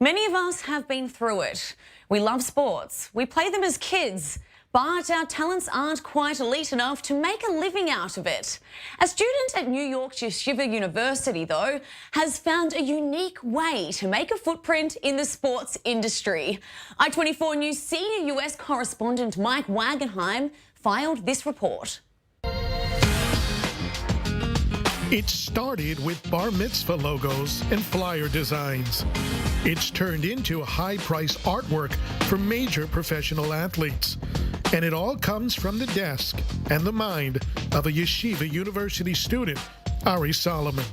Many of us have been through it. We love sports. We play them as kids. But our talents aren't quite elite enough to make a living out of it. A student at New York's i24NEWS, though, has found a unique way to make a footprint in the sports industry. i24NEWS senior US correspondent Mike Wagenheim filed this report. It started with bar mitzvah logos and flyer designs. It's turned into high-priced artwork for major professional athletes. And it all comes from the desk and the mind of a Yeshiva University student, Ari Solomon.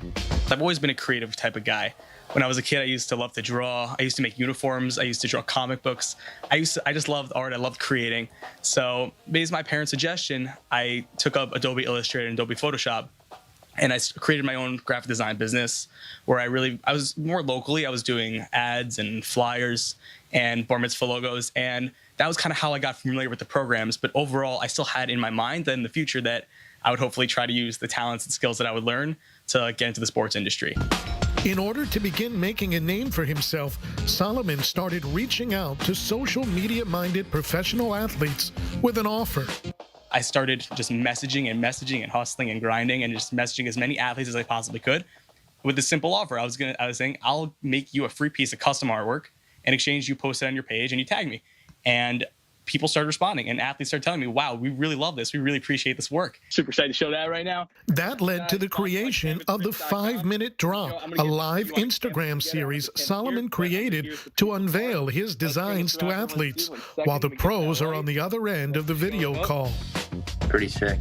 I've always been a creative type of guy. When I was a kid, I used to love to draw. I used to make uniforms. I used to draw comic books. I just loved art. I loved creating. So based on my parents' suggestion, I took up Adobe Illustrator and Adobe Photoshop. And I created my own graphic design business where I was more locally. I was doing ads and flyers and bar mitzvah logos. And that was kind of how I got familiar with the programs. But overall, I still had in my mind that in the future that I would hopefully try to use the talents and skills that I would learn to get into the sports industry. In order to begin making a name for himself, Solomon started reaching out to social media-minded professional athletes with an offer. I started just messaging and hustling and grinding and just messaging as many athletes as I possibly could with a simple offer. I was saying, I'll make you a free piece of custom artwork. In exchange, you post it on your page and you tag me. And people started responding and athletes started telling me, wow, we really love this. We really appreciate this work. Super excited to show that right now. That led to the creation of the 5-Minute Drop, a live Instagram series Solomon created to unveil his designs to athletes, while the pros are on the other end of the video call. Pretty sick.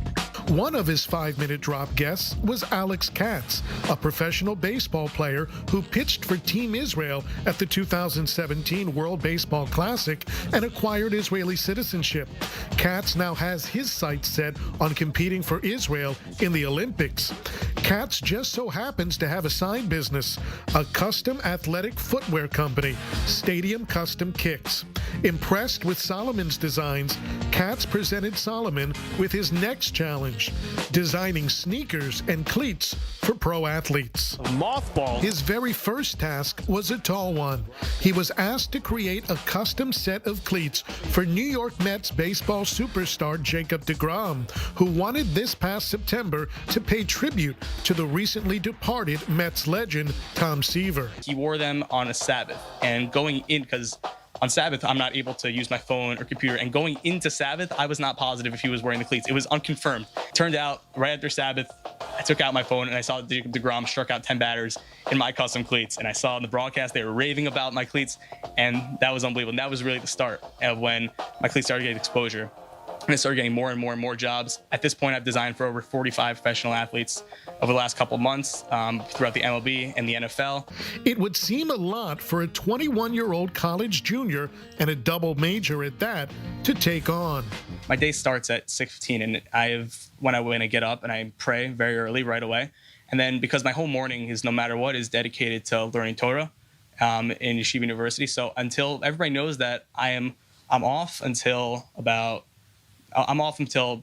One of his 5-Minute Drop guests was Alex Katz, a professional baseball player who pitched for Team Israel at the 2017 World Baseball Classic and acquired Israeli citizenship. Katz now has his sights set on competing for Israel in the Olympics. Katz just so happens to have a side business, a custom athletic footwear company, Stadium Custom Kicks. Impressed with Solomon's designs, Katz presented Solomon with his next challenge, designing sneakers and cleats for pro athletes. Mothball. His very first task was a tall one. He was asked to create a custom set of cleats for New York Mets baseball superstar Jacob deGrom, who wanted this past September to pay tribute to the recently departed Mets legend Tom Seaver. He wore them on a Sabbath, and going in, because on Sabbath, I'm not able to use my phone or computer. And going into Sabbath, I was not positive if he was wearing the cleats. It was unconfirmed. Turned out, right after Sabbath, I took out my phone and I saw Jacob deGrom struck out 10 batters in my custom cleats. And I saw in the broadcast they were raving about my cleats. And that was unbelievable. And that was really the start of when my cleats started getting exposure. And I started getting more and more jobs. At this point, I've designed for over 45 professional athletes over the last couple of months throughout the MLB and the NFL. It would seem a lot for a 21-year-old college junior, and a double major at that, to take on. My day starts at 6:15, and when I get up and I pray very early right away. And then because my whole morning is, no matter what, is dedicated to learning Torah in Yeshiva University. So until everybody knows that I'm off until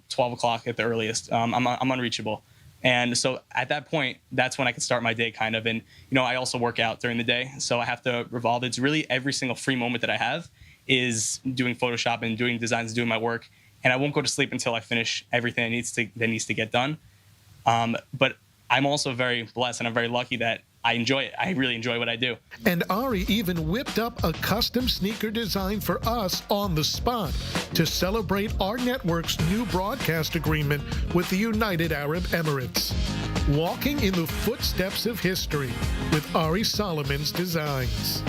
12 o'clock at the earliest. I'm unreachable. And so at that point, that's when I can start my day kind of. And, I also work out during the day. So I have to revolve. It's really every single free moment that I have is doing Photoshop and doing designs and doing my work. And I won't go to sleep until I finish everything that needs to get done. But I'm also very blessed and I'm very lucky that I enjoy it. I really enjoy what I do. And Ari even whipped up a custom sneaker design for us on the spot to celebrate our network's new broadcast agreement with the United Arab Emirates. Walking in the footsteps of history with Ari Solomon's designs.